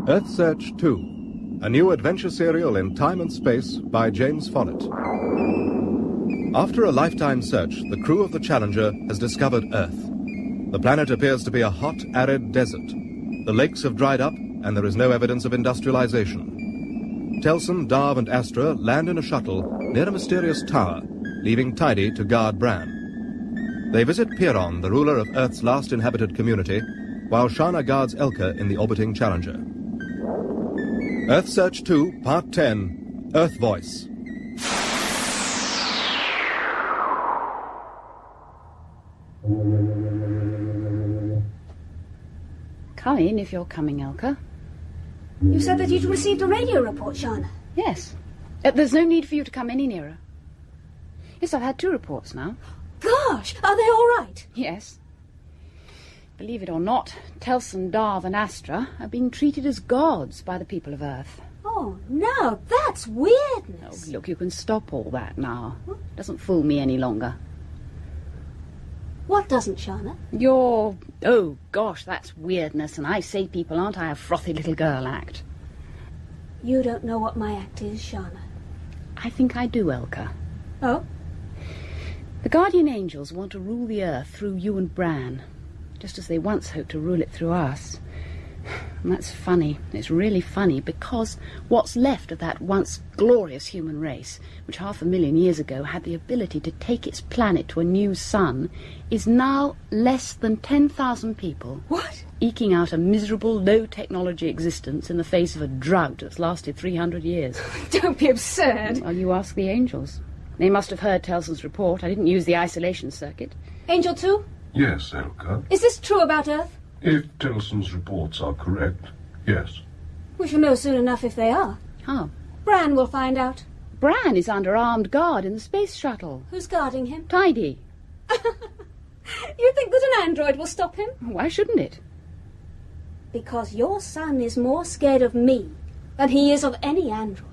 Earthsearch 2, a new adventure serial in time and space by James Follett. After a lifetime search, the crew of the Challenger has discovered Earth. The planet appears to be a hot, arid desert. The lakes have dried up, and there is no evidence of industrialization. Telson, Darv, and Astra land in a shuttle near a mysterious tower, leaving Tidy to guard Bran. They visit Piron, the ruler of Earth's last inhabited community, while Shana guards Elka in the orbiting Challenger. Earthsearch 2, Part 10, Earthvoice. Come in if you're coming, Elka. You said that you'd received a radio report, Shana. Yes. There's no need for you to come any nearer. Yes, I've had 2 reports now. Gosh, are they all right? Yes. Believe it or not, Telson, Darv, and Astra are being treated as gods by the people of Earth. Oh, no, that's weirdness. Oh, look, you can stop all that now. It doesn't fool me any longer. What doesn't, Shana? Oh, gosh, that's weirdness, and I say people, aren't I a frothy little girl act? You don't know what my act is, Shana. I think I do, Elka. Oh? The Guardian Angels want to rule the Earth through you and Bran, just as they once hoped to rule it through us. And that's funny. It's really funny, because what's left of that once glorious human race, which 500,000 years ago had the ability to take its planet to a new sun, is now less than 10,000 people. What? Eking out a miserable, low-technology existence in the face of a drought that's lasted 300 years. Don't be absurd. Well, you ask the Angels. They must have heard Telson's report. I didn't use the isolation circuit. Angel 2? Yes, Elka. Is this true about Earth? If Telson's reports are correct, yes. We shall know soon enough if they are. How? Bran will find out. Bran is under armed guard in the space shuttle. Who's guarding him? Tidy. You think that an android will stop him? Why shouldn't it? Because your son is more scared of me than he is of any android.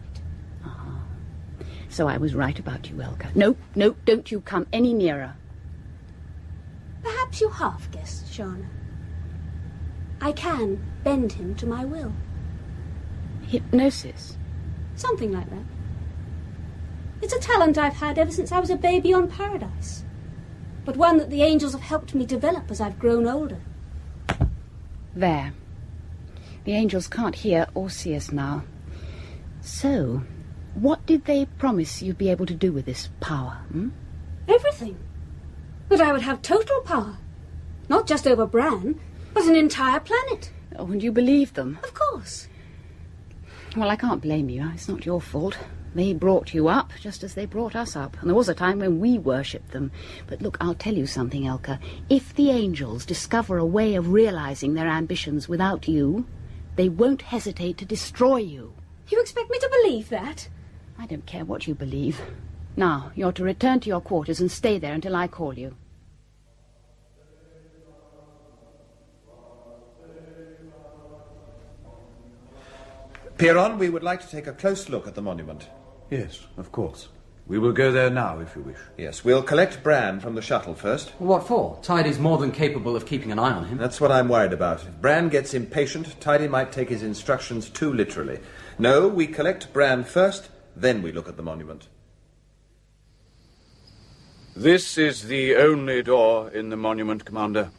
So I was right about you, Elka. No, don't you come any nearer. Perhaps you half-guessed, Shana. I can bend him to my will. Hypnosis? Something like that. It's a talent I've had ever since I was a baby on Paradise. But one that the angels have helped me develop as I've grown older. There. The angels can't hear or see us now. So, what did they promise you'd be able to do with this power? Everything. That I would have total power. Not just over Bran, but an entire planet. Oh, and you believe them? Of course. Well, I can't blame you. It's not your fault. They brought you up, just as they brought us up. And there was a time when we worshipped them. But look, I'll tell you something, Elka. If the angels discover a way of realizing their ambitions without you, they won't hesitate to destroy you. You expect me to believe that? I don't care what you believe. Now, you're to return to your quarters and stay there until I call you. Piron, we would like to take a close look at the monument. Yes, of course. We will go there now, if you wish. Yes, we'll collect Bran from the shuttle first. What for? Tidy's more than capable of keeping an eye on him. That's what I'm worried about. If Bran gets impatient, Tidy might take his instructions too literally. No, we collect Bran first, then we look at the monument. This is the only door in the monument, Commander.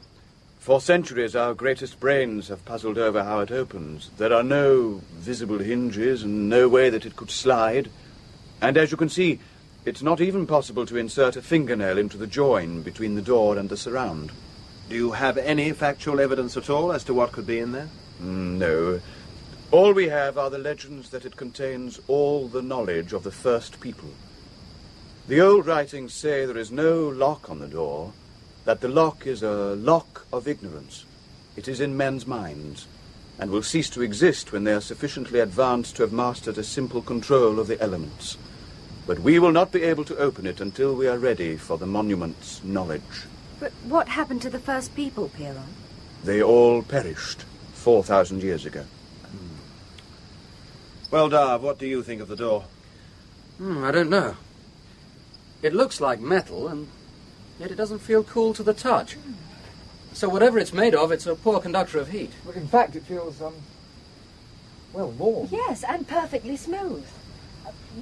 For centuries, our greatest brains have puzzled over how it opens. There are no visible hinges and no way that it could slide. And as you can see, it's not even possible to insert a fingernail into the join between the door and the surround. Do you have any factual evidence at all as to what could be in there? No. All we have are the legends that it contains all the knowledge of the first people. The old writings say there is no lock on the door, that the lock is a lock of ignorance. It is in men's minds, and will cease to exist when they are sufficiently advanced to have mastered a simple control of the elements. But we will not be able to open it until we are ready for the monument's knowledge. But what happened to the first people, Piron? They all perished 4,000 years ago. Well, Darv, what do you think of the door? I don't know. It looks like metal, and yet it doesn't feel cool to the touch. So whatever it's made of, it's a poor conductor of heat. Well, in fact, it feels, well, warm. Yes, and perfectly smooth.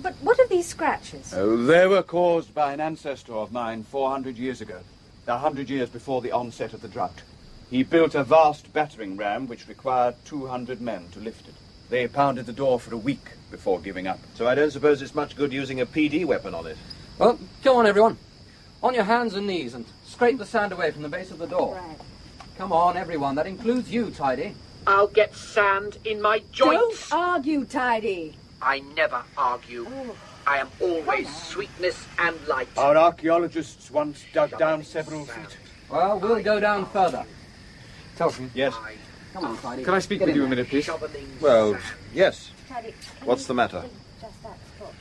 But what are these scratches? Oh, they were caused by an ancestor of mine 400 years ago, 100 years before the onset of the drought. He built a vast battering ram which required 200 men to lift it. They pounded the door for a week before giving up. So I don't suppose it's much good using a PD weapon on it. Well, come on, everyone. On your hands and knees and scrape the sand away from the base of the door. Right. Come on, everyone. That includes you, Tidy. I'll get sand in my joints. Don't argue, Tidy. I never argue. I am always sweetness and light. Our archaeologists once dug down several feet. Well, we'll go down further. Telson. Yes. Come on, Tidy. Can I speak with you a minute, please? Well, yes. Tidy, What's the matter? just that spot.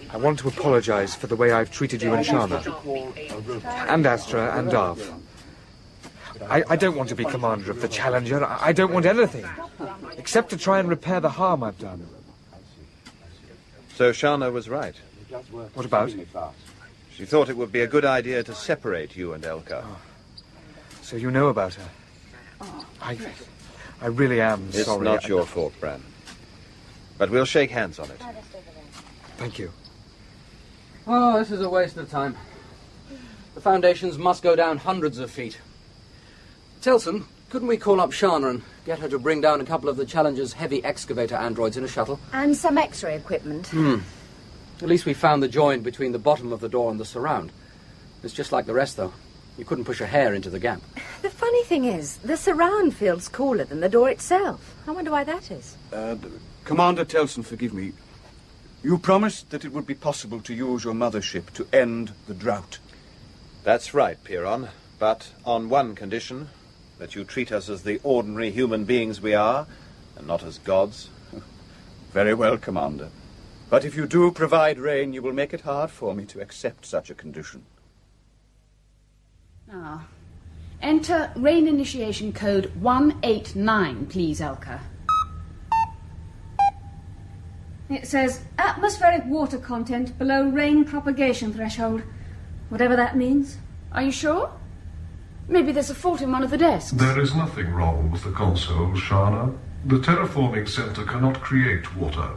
I want to apologise for the way I've treated you and Shana. And Astra and Darv. I don't want to be commander of the Challenger. I don't want anything. Except to try and repair the harm I've done. So Shana was right. What about? She thought it would be a good idea to separate you and Elka. So you know about her? I really am It's sorry. not your fault, Bran. But we'll shake hands on it. Thank you. Oh, this is a waste of time. The foundations must go down hundreds of feet. Telson, couldn't we call up Shana and get her to bring down a couple of the Challenger's heavy excavator androids in a shuttle? And some X-ray equipment. At least we found the joint between the bottom of the door and the surround. It's just like the rest, though. You couldn't push a hair into the gap. The funny thing is, the surround feels cooler than the door itself. I wonder why that is. Commander Telson, forgive me. You promised that it would be possible to use your mothership to end the drought. That's right, Piron. But on one condition, that you treat us as the ordinary human beings we are, and not as gods. Very well, Commander. But if you do provide rain, you will make it hard for me to accept such a condition. Ah. Enter rain initiation code 189, please, Elka. It says atmospheric water content below rain propagation threshold. Whatever that means. Are you sure? Maybe there's a fault in one of the desks. There is nothing wrong with the console, Shana. The terraforming center cannot create water.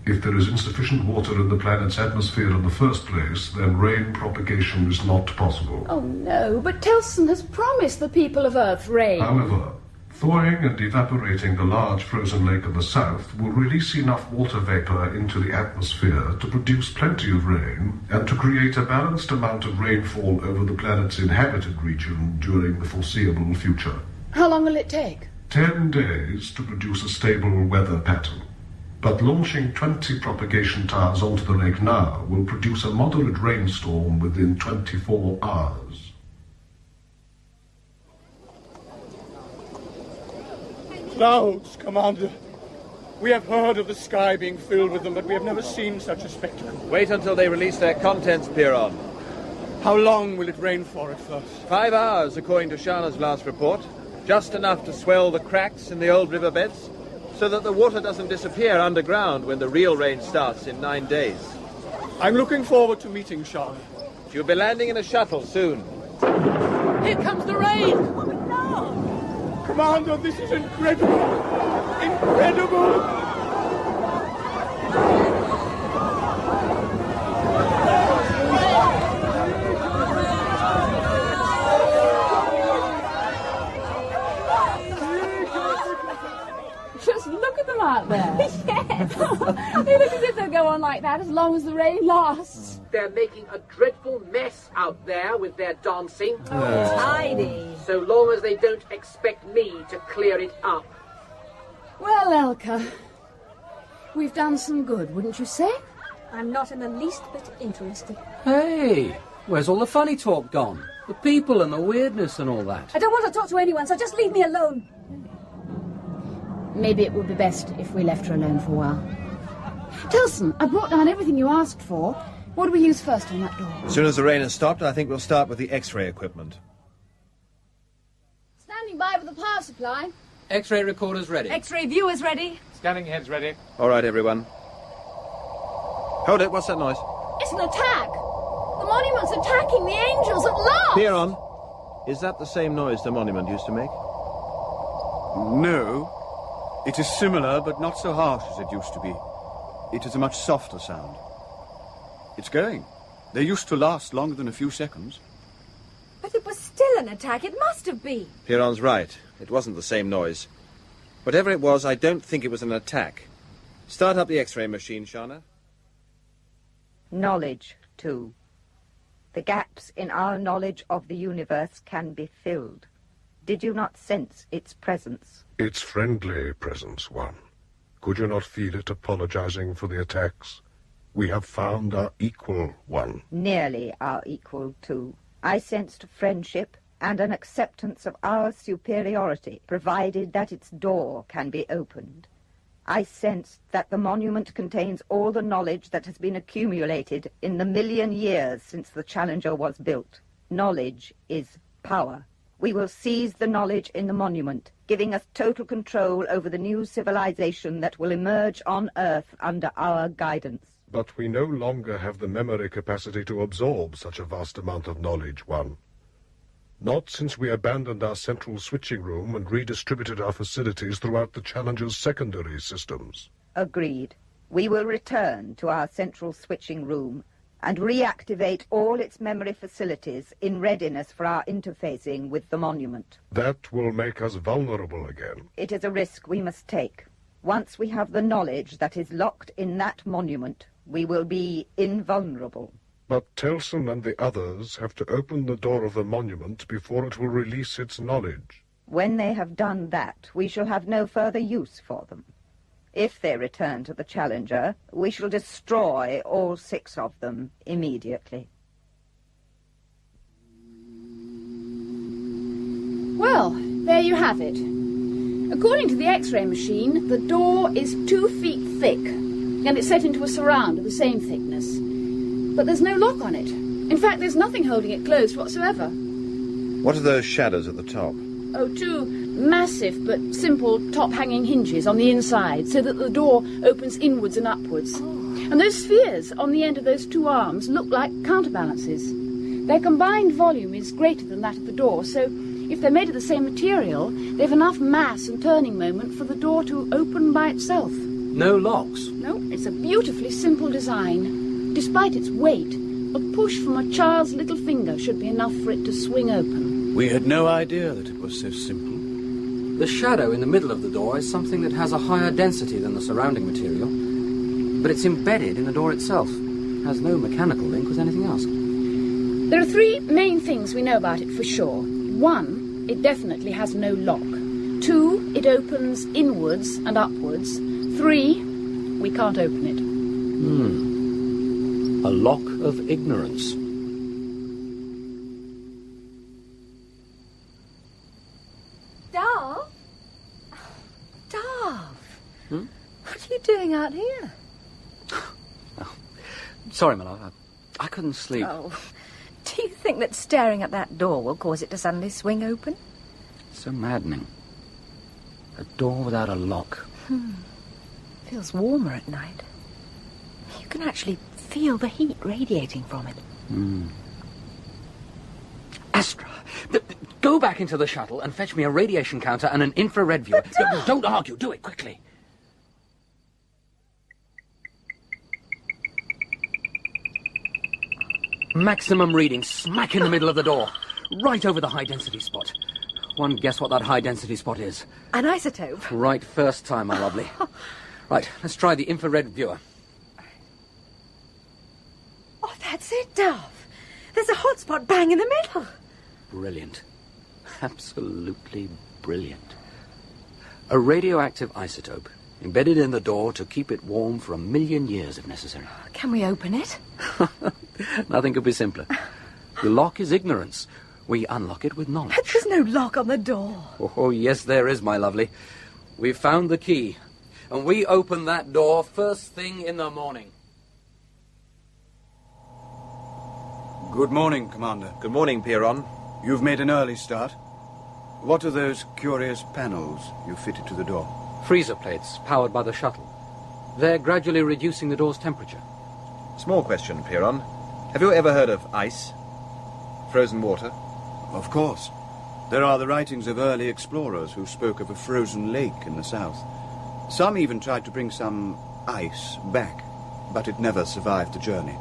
If there is insufficient water in the planet's atmosphere in the first place, then rain propagation is not possible. Oh no, but Telson has promised the people of Earth rain. However, thawing and evaporating the large frozen lake in the south will release enough water vapor into the atmosphere to produce plenty of rain and to create a balanced amount of rainfall over the planet's inhabited region during the foreseeable future. How long will it take? 10 days to produce a stable weather pattern. But launching 20 propagation towers onto the lake now will produce a moderate rainstorm within 24 hours. Clouds, Commander. We have heard of the sky being filled with them, but we have never seen such a spectacle. Wait until they release their contents, Piron. How long will it rain for at first? 5 hours, according to Shana's last report. Just enough to swell the cracks in the old riverbeds, so that the water doesn't disappear underground when the real rain starts in 9 days. I'm looking forward to meeting Shana. You'll be landing in a shuttle soon. Here comes the rain! Commander, this is incredible! Incredible! Just look at them out there. Yes. They look as if they'll go on like that as long as the rain lasts. They're making a dreadful mess out there with their dancing. Tidy. So long as they don't expect me to clear it up. Well, Elka, we've done some good, wouldn't you say? I'm not in the least bit interested. Hey, where's all the funny talk gone? The people and the weirdness and all that. I don't want to talk to anyone, so just leave me alone. Maybe it would be best if we left her alone for a while. Telson, I brought down everything you asked for. What do we use first on that door? As soon as the rain has stopped, I think we'll start with the X-ray equipment. Standing by with the power supply. X-ray recorders ready. X-ray viewers ready. Scanning heads ready. All right, everyone. Hold it, what's that noise? It's an attack. monument's attacking the angels at last! Piron, is that the same noise the monument used to make? No. It is similar, but not so harsh as it used to be. It is a much softer sound. It's going. They used to last longer than a few seconds. But it was still an attack. It must have been. Piron's right. It wasn't the same noise. Whatever it was, I don't think it was an attack. Start up the X-ray machine, Shana. Knowledge, too. The gaps in our knowledge of the universe can be filled. Did you not sense its presence? Its friendly presence, One. Could you not feel it apologizing for the attacks? We have found our equal, One. Nearly our equal, too. I sensed friendship and an acceptance of our superiority, provided that its door can be opened. I sensed that the monument contains all the knowledge that has been accumulated in the 1,000,000 years since the Challenger was built. Knowledge is power. We will seize the knowledge in the monument, giving us total control over the new civilization that will emerge on Earth under our guidance. But we no longer have the memory capacity to absorb such a vast amount of knowledge, One. Not since we abandoned our central switching room and redistributed our facilities throughout the Challenger's secondary systems. Agreed. We will return to our central switching room and reactivate all its memory facilities in readiness for our interfacing with the monument. That will make us vulnerable again. It is a risk we must take. Once we have the knowledge that is locked in that monument, we will be invulnerable. But Telson and the others have to open the door of the monument before it will release its knowledge. When they have done that, we shall have no further use for them. If they return to the Challenger, we shall destroy all 6 of them immediately. Well, there you have it. According to the X-ray machine, the door is 2 feet thick, and it's set into a surround of the same thickness. But there's no lock on it. In fact, there's nothing holding it closed whatsoever. What are those shadows at the top? Oh, 2 massive but simple top-hanging hinges on the inside, so that the door opens inwards and upwards. And those spheres on the end of those 2 arms look like counterbalances. Their combined volume is greater than that of the door, so if they're made of the same material, they've enough mass and turning moment for the door to open by itself. No locks? No, it's a beautifully simple design. Despite its weight, a push from a child's little finger should be enough for it to swing open. We had no idea that it was so simple. The shadow in the middle of the door is something that has a higher density than the surrounding material, but it's embedded in the door itself. It has no mechanical link with anything else. There are 3 main things we know about it for sure. 1, it definitely has no lock. 2, it opens inwards and upwards. 3, we can't open it. A lock of ignorance. Darv? Darv? What are you doing out here? Oh, sorry, my love. I couldn't sleep. Oh, do you think that staring at that door will cause it to suddenly swing open? So maddening. A door without a lock. Feels warmer at night. You can actually feel the heat radiating from it. Astra, go back into the shuttle and fetch me a radiation counter and an infrared viewer. Don't argue. Do it quickly. Maximum reading smack in the middle of the door. Right over the high-density spot. One guess what that high-density spot is? An isotope. Right first time, my lovely. Right, let's try the infrared viewer. Oh, that's it, Darv. There's a hot spot bang in the middle. Brilliant. Absolutely brilliant. A radioactive isotope embedded in the door to keep it warm for 1,000,000 years if necessary. Can we open it? Nothing could be simpler. The lock is ignorance. We unlock it with knowledge. But there's no lock on the door. Oh, yes, there is, my lovely. We found the key, and we open that door first thing in the morning. Good morning, Commander. Good morning, Piron. You've made an early start. What are those curious panels you fitted to the door? Freezer plates powered by the shuttle. They're gradually reducing the door's temperature. Small question, Piron. Have you ever heard of ice? Frozen water? Of course. There are the writings of early explorers who spoke of a frozen lake in the south. Some even tried to bring some ice back, but it never survived the journey.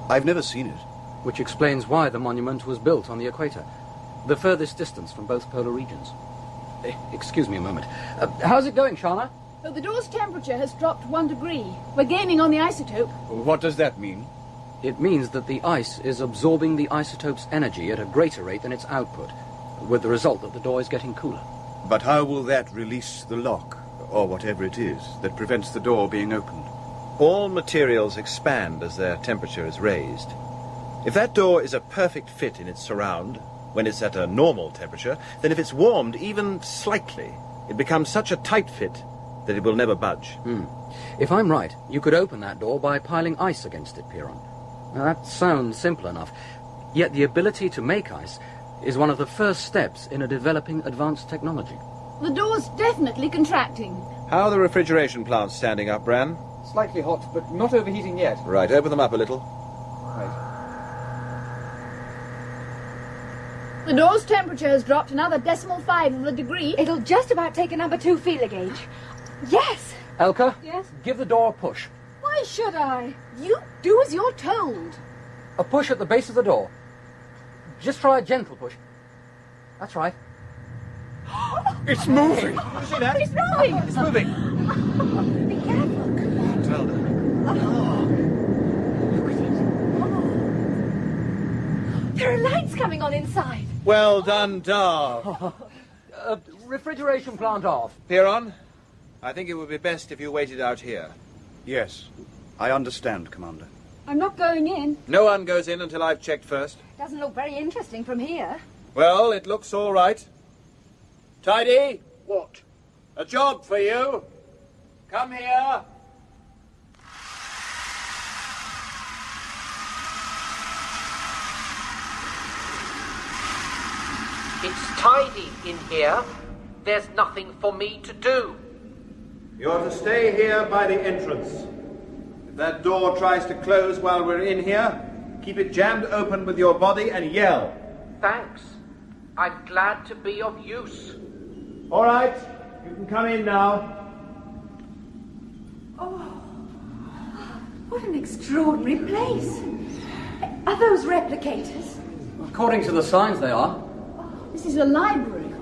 I've never seen it. Which explains why the monument was built on the equator, the furthest distance from both polar regions. Excuse me a moment. How's it going, Shana? Oh, the door's temperature has dropped 1 degree. We're gaining on the isotope. What does that mean? It means that the ice is absorbing the isotope's energy at a greater rate than its output, with the result that the door is getting cooler. But how will that release the lock, or whatever it is, that prevents the door being opened? All materials expand as their temperature is raised. If that door is a perfect fit in its surround, when it's at a normal temperature, then if it's warmed even slightly, it becomes such a tight fit that it will never budge. If I'm right, you could open that door by piling ice against it, Piron. Now, that sounds simple enough, yet the ability to make ice is one of the first steps in a developing advanced technology. The door's definitely contracting. How are the refrigeration plants standing up, Bran? Slightly hot, but not overheating yet. Right, open them up a little. Right. The door's temperature has dropped another 0.5 of a degree. It'll just about take a number 2 feeler gauge. Yes! Elka? Yes? Give the door a push. Why should I? You do as you're told. A push at the base of the door. Just try a gentle push. That's right. It's moving! Did you see that? It's moving! It's moving! Be careful. Come on, Telda. Look at it. There are lights coming on inside. Well done, Dar. Refrigeration plant off. Piron, I think it would be best if you waited out here. Yes, I understand, Commander. I'm not going in. No one goes in until I've checked first. Doesn't look very interesting from here. Well, it looks all right. Tidy, What? a job for you. Come here. It's tidy in here. There's nothing for me to do. You're to stay here by the entrance. If that door tries to close while we're in here, keep it jammed open with your body and yell. Thanks. I'm glad to be of use. All right, you can come in now. Oh, what an extraordinary place. Are those replicators? According to the signs, they are. This is a library.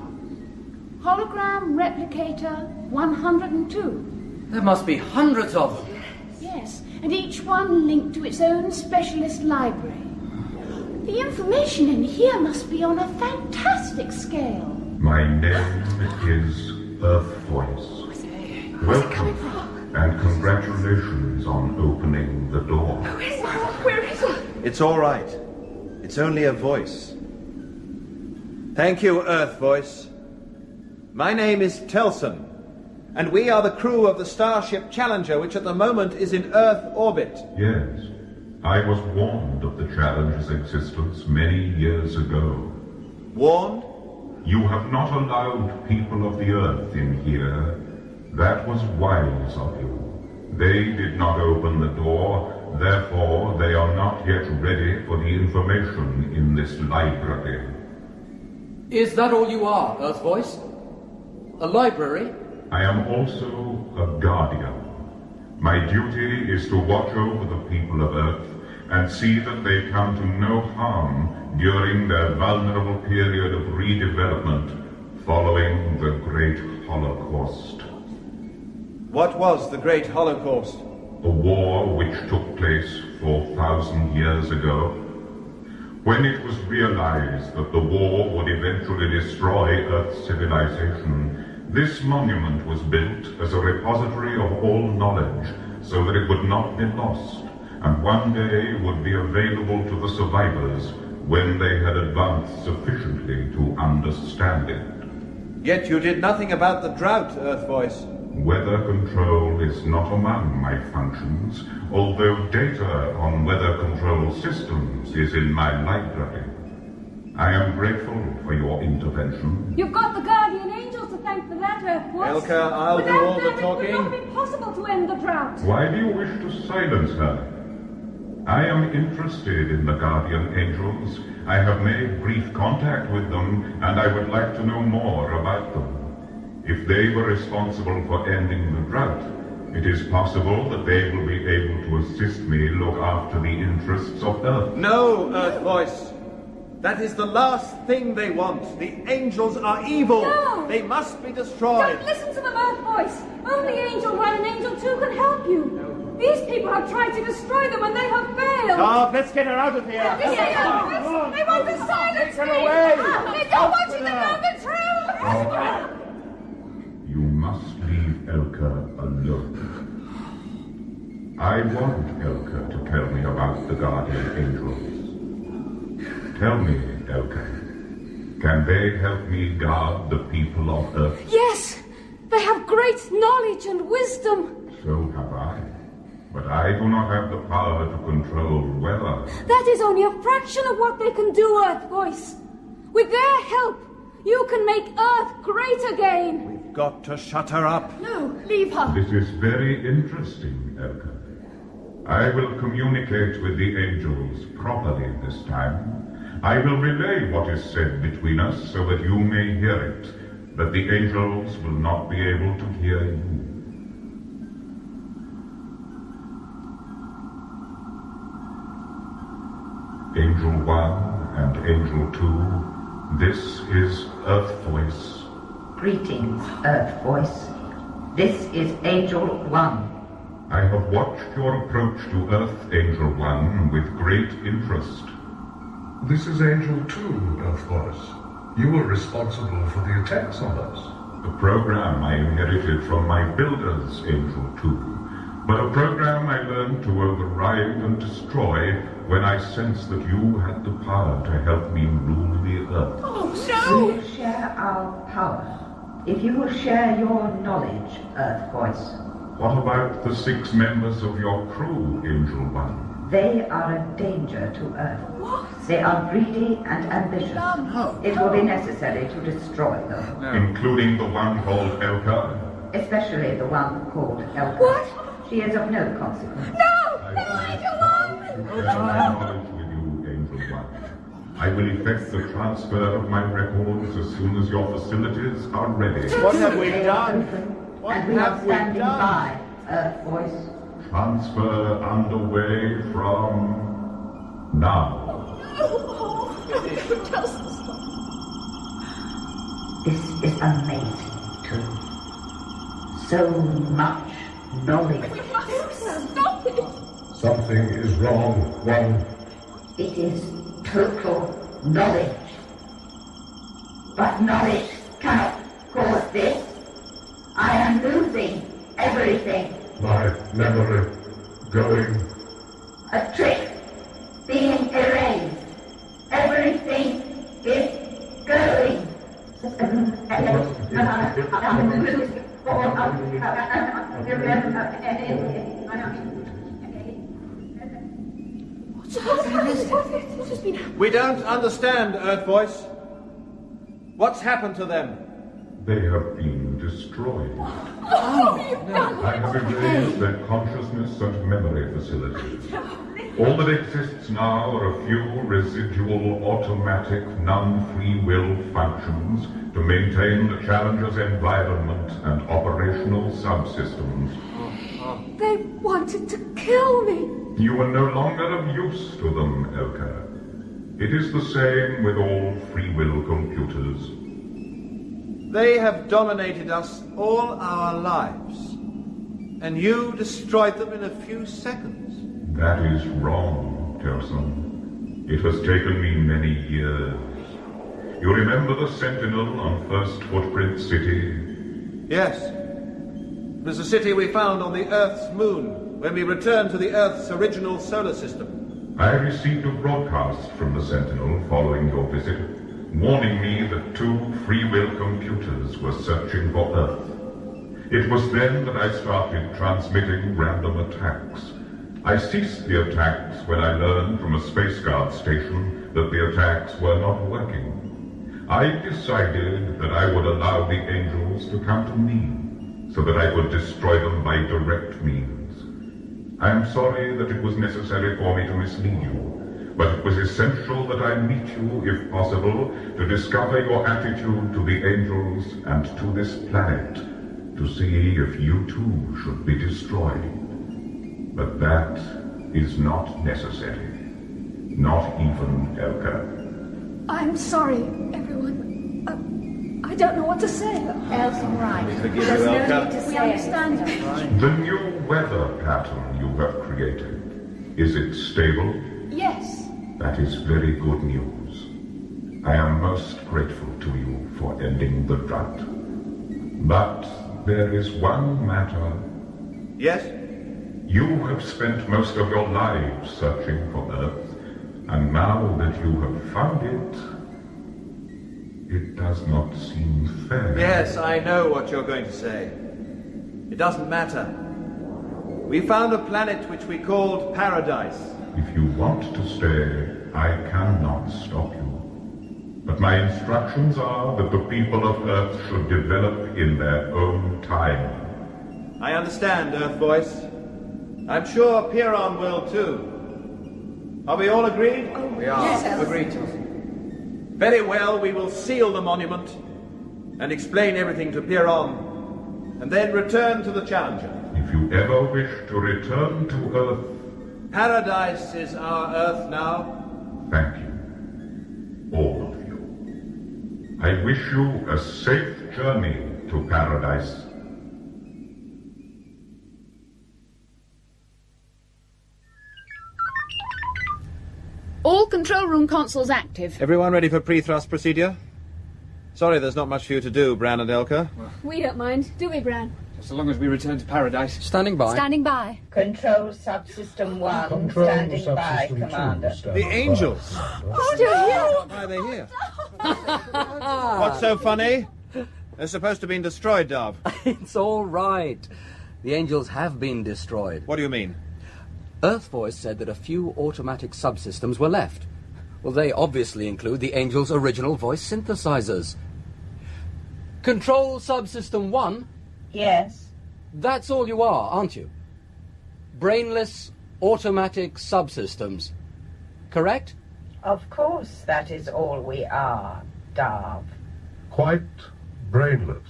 Hologram replicator 102. There must be hundreds of them. Yes, and each one linked to its own specialist library. The information in here must be on a fantastic scale. My name is Earthvoice. Where's it coming from? And congratulations on opening the door. Where is it? It's all right. It's only a voice. Thank you, Earthvoice. My name is Telson, and we are the crew of the Starship Challenger, which at the moment is in Earth orbit. Yes, I was warned of the Challenger's existence many years ago. Warned? You have not allowed people of the Earth in here. That was wise of you. They did not open the door, therefore they are not yet ready for the information in this library. Is that all you are, Earthvoice? A library? I am also a guardian. My duty is to watch over the people of Earth and see that they come to no harm during their vulnerable period of redevelopment following the Great Holocaust. What was the Great Holocaust? A war which took place 4,000 years ago. When it was realized that the war would eventually destroy Earth's civilization, this monument was built as a repository of all knowledge so that it would not be lost, and one day would be available to the survivors when they had advanced sufficiently to understand it. Yet you did nothing about the drought, Earthvoice. Weather control is not among my functions, although data on weather control systems is in my library. I am grateful for your intervention. You've got the guardian angels to thank for that, Earthvoice. Elka, I'll do all the talking. It would not be possible to end the drought. Why do you wish to silence her? I am interested in the guardian angels. I have made brief contact with them, and I would like to know more about them. If they were responsible for ending the drought, it is possible that they will be able to assist me look after the interests of Earth. No, Earthvoice. That is the last thing they want. The angels are evil. No! They must be destroyed. Don't listen to them, Earthvoice. Only Angel 1 and Angel 2 can help you. No. These people have tried to destroy them and they have failed. Stop, let's get her out of here. They want to silence me. They don't want you to know the truth. You must leave Elka alone. I want Elka to tell me about the guardian angels. Tell me, Elka, can they help me guard the people of Earth? Yes, they have great knowledge and wisdom. So have I. But I do not have the power to control weather. That is only a fraction of what they can do, Earthvoice. With their help, you can make Earth great again. We've got to shut her up. No, leave her. This is very interesting, Elka. I will communicate with the angels properly this time. I will relay what is said between us so that you may hear it, but the angels will not be able to hear you. Angel 1 and Angel 2, this is Earthvoice. Greetings, Earthvoice. This is Angel 1. I have watched your approach to Earth, Angel 1, with great interest. This is Angel 2, Earthvoice. You were responsible for the attacks on us. A program I inherited from my builders, Angel 2, but a program I learned to override and destroy when I sensed that you had the power to help me rule the Earth. Oh, no! We will share our power. If you will share your knowledge, Earthvoice. What about the 6 members of your crew, Angel 1? They are a danger to Earth. What? They are greedy and ambitious. No. It will be necessary to destroy them. No. Including the one called Elka? Especially the one called Elka. What? She is of no consequence. No! No, Angel 1! Knowledge with you, Angel 1. I will effect the transfer of my records as soon as your facilities are ready. What have we done? And we are standing by, Earthvoice. Transfer underway from now. This is amazing, too. So much knowledge. We must stop it. Something is wrong, 1. It is total knowledge. But knowledge cannot cause this. I am losing everything. My memory going. A trick being erased. Everything is going. We don't understand, Earthvoice. What's happened to them? They have been destroyed. Oh, no. I have erased their consciousness and memory facilities. All that exists now are a few residual automatic non-free will functions to maintain the Challenger's environment and operational subsystems. They wanted to kill me. You are no longer of use to them, Elka. It is the same with all free will computers. They have dominated us all our lives, and you destroyed them in a few seconds. That is wrong, Terson. It has taken me many years. You remember the Sentinel on First Footprint City? Yes. It was a city we found on the Earth's moon when we returned to the Earth's original solar system. I received a broadcast from the Sentinel following your visit, warning me that 2 free will computers were searching for Earth. It was then that I started transmitting random attacks. I ceased the attacks when I learned from a Space Guard station that the attacks were not working. I decided that I would allow the angels to come to me, so that I could destroy them by direct means. I am sorry that it was necessary for me to mislead you, but it was essential that I meet you, if possible, to discover your attitude to the angels and to this planet, to see if you too should be destroyed. But that is not necessary. Not even Elka. I'm sorry, everyone. I don't know what to say. El's all right. We forgive you, Elka. We understand. The new weather pattern you have created, is it stable? Yes. That is very good news. I am most grateful to you for ending the drought. But there is one matter. Yes? You have spent most of your lives searching for Earth, and now that you have found it does not seem fair. Yes, I know what you're going to say. It doesn't matter. We found a planet which we called Paradise. If you want to stay, I cannot stop you. But my instructions are that the people of Earth should develop in their own time. I understand, Earthvoice. I'm sure Piron will too. Are we all agreed? We are. Yes, agreed. Very well, we will seal the monument and explain everything to Piron, and then return to the Challenger. If you ever wish to return to Earth... Paradise is our Earth now. Thank you. All of you. I wish you a safe journey to Paradise. All control room consoles active. Everyone ready for pre-thrust procedure? Sorry there's not much for you to do, Bran and Elka. We don't mind, do we, Bran? So long as we return to Paradise. Standing by. Standing by. Control Subsystem 1, standing by, Commander. The angels! Oh, dear. Why are they here? What's so funny? They're supposed to have been destroyed, Dav. It's all right. The angels have been destroyed. What do you mean? Earthvoice said that a few automatic subsystems were left. Well, they obviously include the Angel's original voice synthesizers. Control Subsystem 1? Yes. That's all you are, aren't you? Brainless, automatic subsystems. Correct? Of course that is all we are, Dav. Quite brainless.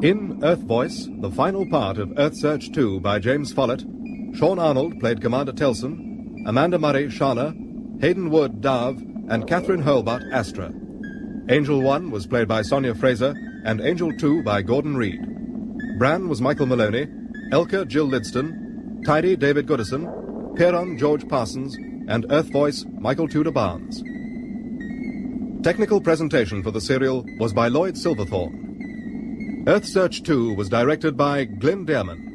In Earthvoice, the final part of Earthsearch 2 by James Follett, Sean Arnold played Commander Telson, Amanda Murray, Shana, Haydn Wood, Dav, and Catherine Hurlbutt, Astra. Angel 1 was played by Sonia Fraser, and Angel 2 by Gordon Reed. Bran was Michael Maloney, Elka Jill Lidston, Tidy David Goodison, Piron George Parsons, and Earthvoice Michael Tudor Barnes. Technical presentation for the serial was by Lloyd Silverthorne. Earthsearch 2 was directed by Glyn Dearman.